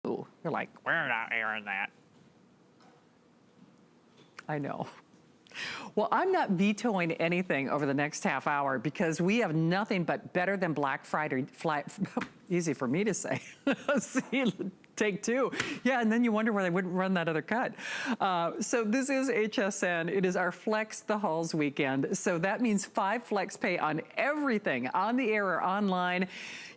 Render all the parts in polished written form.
You're like, we're not airing that. I know. Well, I'm not vetoing anything over the next half hour because we have nothing but better than Black Friday. Easy for me to say. See, take two. Yeah, and then you wonder why they wouldn't run that other cut. So this is HSN. It is our Flex the Halls weekend. So that means 5 flex pay on everything, on the air or online.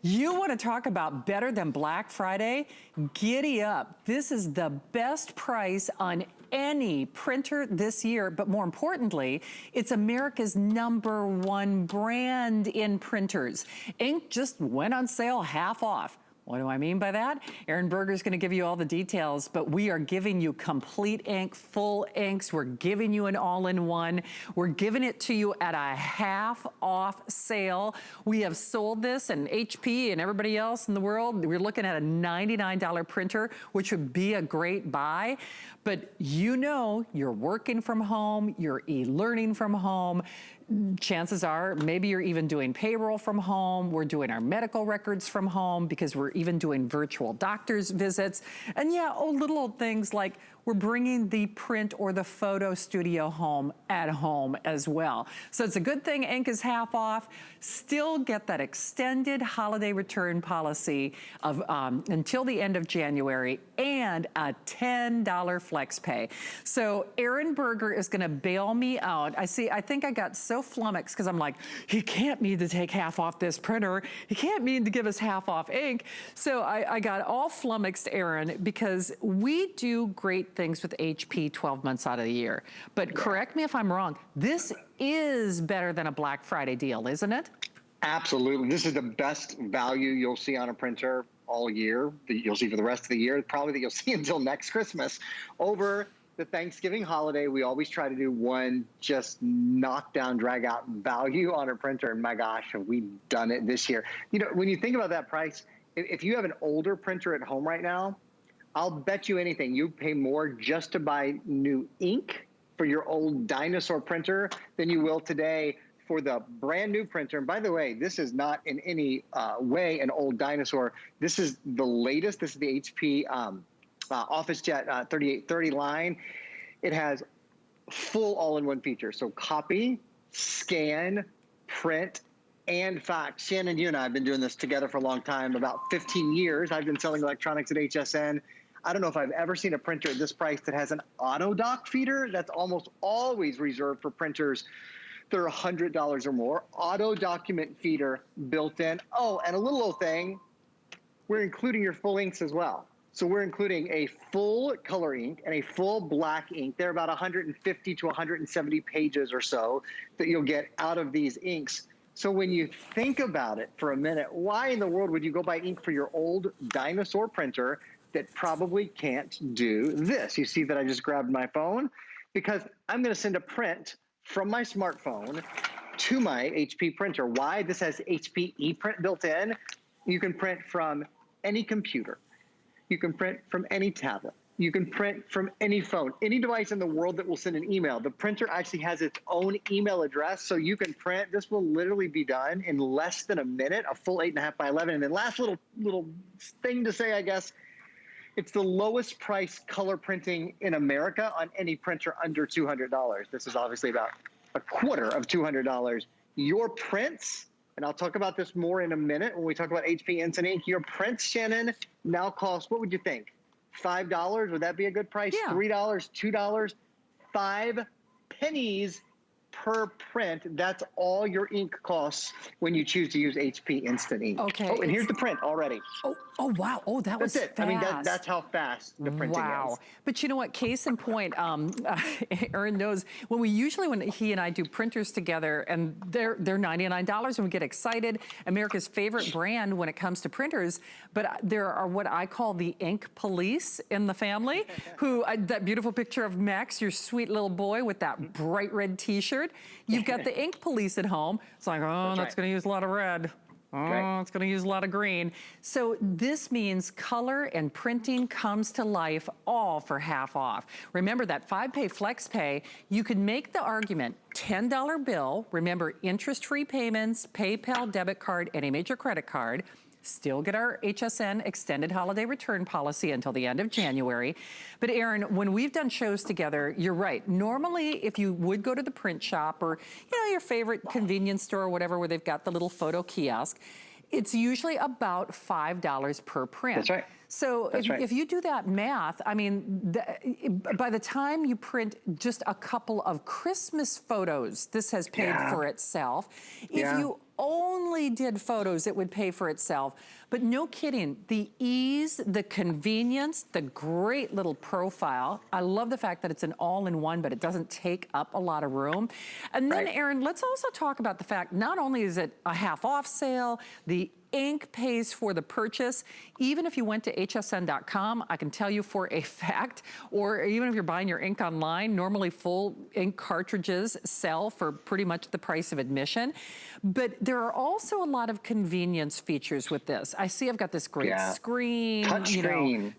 You want to talk about better than Black Friday? Giddy up. This is the best price on any printer this year, but more importantly, it's America's #1 brand in printers. Ink just went on sale half off. What do I mean by that? Aaron Berger's gonna give you all the details, but we are giving you complete ink, full inks. We're giving you an all-in-one. We're giving it to you at a half off sale. We have sold this, and HP and everybody else in the world, we're looking at a $99 printer, which would be a great buy. But you know, you're working from home, you're e-learning from home. Chances are, maybe you're even doing payroll from home. We're doing our medical records from home because we're even doing virtual doctor's visits. And yeah, little old things like we're bringing the print or the photo studio home at home as well. So it's a good thing ink is half off. Still get that extended holiday return policy of until the end of January and a $10 flex pay. So Aaron Berger is gonna bail me out. I think I got so flummoxed because I'm like, he can't mean to take half off this printer. He can't mean to give us half off ink. So I got all flummoxed, Aaron, because we do great things with HP 12 months out of the year. But correct me if I'm wrong, this is better than a Black Friday deal, isn't it? Absolutely. This is the best value you'll see on a printer all year, that you'll see for the rest of the year, probably that you'll see until next Christmas. Over the Thanksgiving holiday, we always try to do one just knock down, drag out value on a printer. And my gosh, have we done it this year. You know, when you think about that price, if you have an older printer at home right now, I'll bet you anything, you pay more just to buy new ink for your old dinosaur printer than you will today for the brand new printer. And by the way, this is not in any way an old dinosaur. This is the latest. This is the HP OfficeJet 3830 line. It has full all-in-one features. So copy, scan, print, and fax. Shannon, you and I have been doing this together for a long time, about 15 years. I've been selling electronics at HSN. I don't know if I've ever seen a printer at this price that has an auto dock feeder. That's almost always reserved for printers that are $100 or more. Auto document feeder built in. Oh, and a little old thing, we're including your full inks as well. So we're including a full color ink and a full black ink. They're about 150 to 170 pages or so that you'll get out of these inks. So when you think about it for a minute, why in the world would you go buy ink for your old dinosaur printer that probably can't do this? You see that I just grabbed my phone because I'm going to send a print from my smartphone to my HP printer. Why? This has HP ePrint built in. You can print from any computer. You can print from any tablet. You can print from any phone, any device in the world that will send an email. The printer actually has its own email address, so you can print. This will literally be done in less than a minute, a full 8.5 by 11. And then last little thing to say, I guess, it's the lowest price color printing in America on any printer under $200. This is obviously about a quarter of $200. Your prints, and I'll talk about this more in a minute when we talk about HP Instant Ink, your prints, Shannon, now cost, what would you think? $5, would that be a good price? Yeah. $3, $2, 5 pennies per print. That's all your ink costs when you choose to use HP Instant Ink. Okay. Oh, and here's the print already. Oh wow. Oh, that was That's it. fast. I mean, that's how fast the printing Wow. is. But you know what, case in point, Aaron knows, when he and I do printers together, and they're $99 and we get excited, America's favorite brand when it comes to printers, but there are what I call the ink police in the family, who, that beautiful picture of Max, your sweet little boy with that bright red t-shirt, you've got the ink police at home. It's like, oh, that's gonna use a lot of red. Oh, it's gonna use a lot of green. So this means color and printing comes to life all for half off. Remember that 5-pay flex pay, you could make the argument, $10 bill, remember interest-free payments, PayPal, debit card, any major credit card, still get our HSN extended holiday return policy until the end of January. But Aaron, when we've done shows together, you're right. Normally, if you would go to the print shop or, your favorite convenience store or whatever, where they've got the little photo kiosk, it's usually about $5 per print. That's right. So if you do that math, I mean, by the time you print just a couple of Christmas photos, this has paid for itself. If you only did photos, it would pay for itself. But no kidding, the ease, the convenience, the great little profile. I love the fact that it's an all-in-one, but it doesn't take up a lot of room. And then, Aaron, let's also talk about the fact, not only is it a half-off sale, the ink pays for the purchase. Even if you went to hsn.com, I can tell you for a fact, or even if you're buying your ink online, normally full ink cartridges sell for pretty much the price of admission. But there are also a lot of convenience features with this. I see I've got this great screen,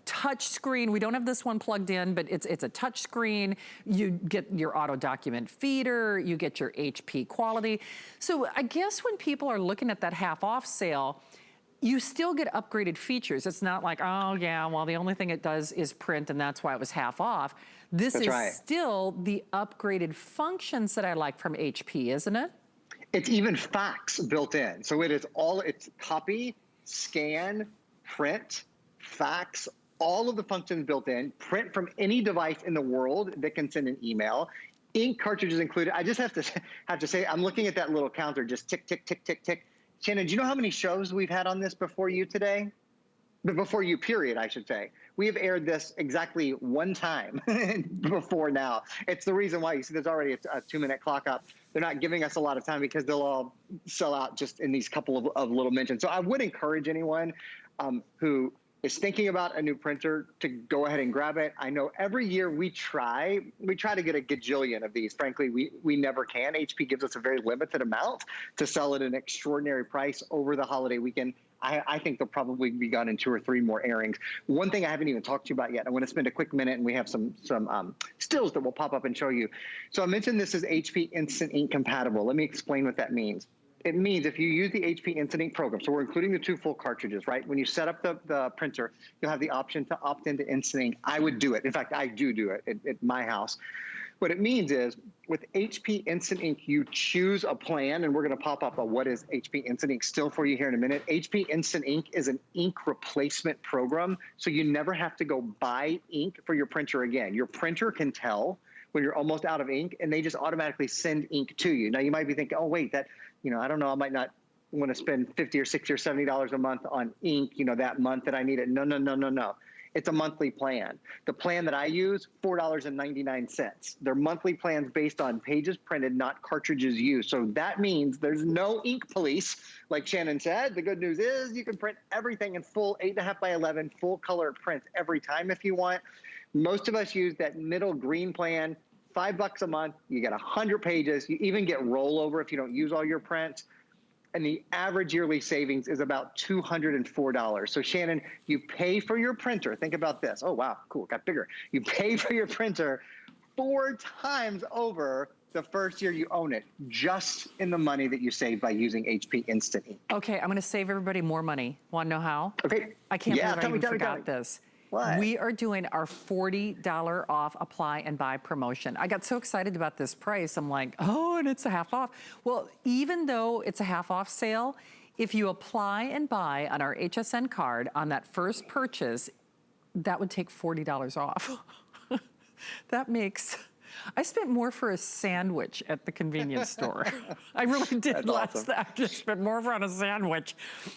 touch screen. We don't have this one plugged in, but it's a touch screen. You get your auto document feeder, you get your HP quality. So I guess when people are looking at that half off sale, you still get upgraded features. It's not like, oh yeah, well, the only thing it does is print and that's why it was half off. This is still the upgraded functions that I like from HP, isn't it? It's even fax built in. So it's copy, scan, print, fax, all of the functions built in, print from any device in the world that can send an email. Ink cartridges included. I just have to say, I'm looking at that little counter, just tick, tick, tick, tick, tick. Shannon, do you know how many shows we've had on this before you today? Before you, period, I should say. We have aired this exactly one time before now. It's the reason why you see there's already a 2-minute clock up. They're not giving us a lot of time because they'll all sell out just in these couple of little mentions. So I would encourage anyone who is thinking about a new printer to go ahead and grab it. I know every year we try to get a gajillion of these. Frankly, we never can. HP gives us a very limited amount to sell at an extraordinary price over the holiday weekend. I think they'll probably be gone in 2 or 3 more airings. One thing I haven't even talked to you about yet, I want to spend a quick minute, and we have some stills that we'll pop up and show you. So I mentioned this is HP Instant Ink compatible. Let me explain what that means. It means if you use the HP Instant Ink program, so we're including the 2 full cartridges, right? When you set up the printer, you'll have the option to opt into Instant Ink. I would do it. In fact, I do it at my house. What it means is with HP Instant Ink, you choose a plan, and we're going to pop up a what is HP Instant Ink still for you here in a minute. HP Instant Ink is an ink replacement program, so you never have to go buy ink for your printer again. Your printer can tell when you're almost out of ink, and they just automatically send ink to you. Now, you might be thinking, oh, wait, that, I don't know, I might not want to spend $50 or $60 or $70 a month on ink, that month that I need it. No. It's a monthly plan. The plan that I use, $4.99. They're monthly plans based on pages printed, not cartridges used. So that means there's no ink police. Like Shannon said, the good news is you can print everything in full 8.5 by 11 full color prints every time if you want. Most of us use that middle green plan, $5 a month. You get 100 pages. You even get rollover if you don't use all your prints. And the average yearly savings is about $204. So Shannon, you pay for your printer. Think about this. Oh, wow, cool, got bigger. You pay for your printer 4 times over the first year you own it, just in the money that you save by using HP Instant Ink. Okay, I'm gonna save everybody more money. Wanna know how? Okay. I can't believe I even forgot this. What? We are doing our $40 off apply and buy promotion. I got so excited about this price. I'm like, oh, and it's a half off. Well, even though it's a half off sale, if you apply and buy on our HSN card on that first purchase, that would take $40 off. That makes, I spent more for a sandwich at the convenience store. I really did. That's awesome. I just spent more for on a sandwich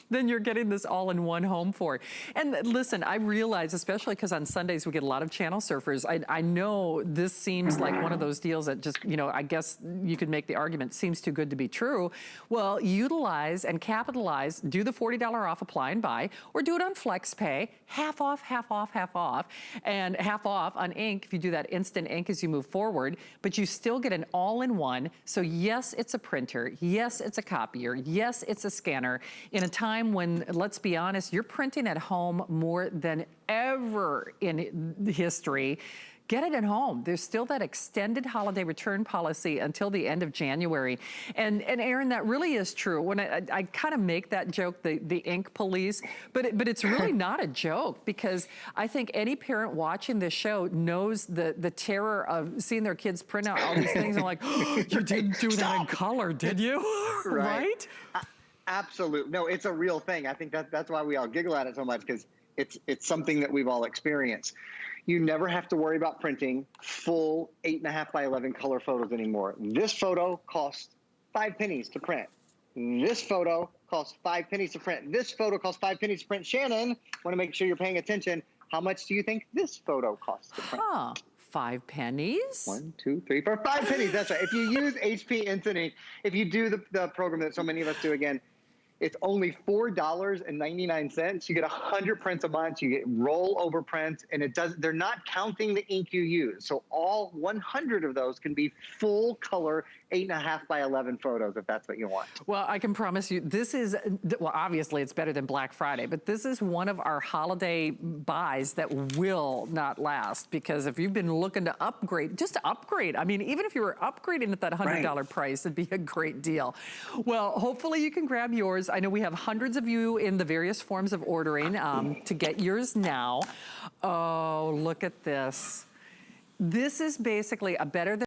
than you're getting this all-in-one home for. And listen, I realize, especially because on Sundays we get a lot of channel surfers, I know this seems like one of those deals that just, I guess you could make the argument seems too good to be true. Well, utilize and capitalize, do the $40 off apply and buy, or do it on FlexPay, half off, half off, half off, and half off on ink if you do that instant ink as you move forward, but you still get an all-in-one. So yes, it's a printer. Yes, it's a copier. Yes, it's a scanner. In a time when, let's be honest, you're printing at home more than ever in history. get it at home. There's still that extended holiday return policy until the end of January. And Aaron, that really is true. When I kind of make that joke, the ink police, but it's really not a joke, because I think any parent watching this show knows the terror of seeing their kids print out all these things and like, oh, you didn't do that in color, did you? Right? Absolutely. No, it's a real thing. I think that's why we all giggle at it so much, because it's something that we've all experienced. You never have to worry about printing full 8.5 by 11 color photos anymore. This photo costs 5 pennies to print. This photo costs 5 pennies to print. This photo costs 5 pennies to print. Shannon, want to make sure you're paying attention. How much do you think this photo costs to print? 5 pennies? 1, 2, 3, 4, 5 pennies. That's right. If you use HP Infinity, if you do the program that so many of us do, again, it's only $4.99. You get 100 prints a month. You get rollover prints, and they're not counting the ink you use. So all 100 of those can be full color 8.5 by 11 photos, if that's what you want. Well, I can promise you, this is, well, obviously it's better than Black Friday, but this is one of our holiday buys that will not last, because if you've been looking to upgrade, just upgrade. I mean, even if you were upgrading at that $100 price, it'd be a great deal. Well, hopefully you can grab yours. I know we have hundreds of you in the various forms of ordering to get yours now. Oh, look at this. This is basically a better than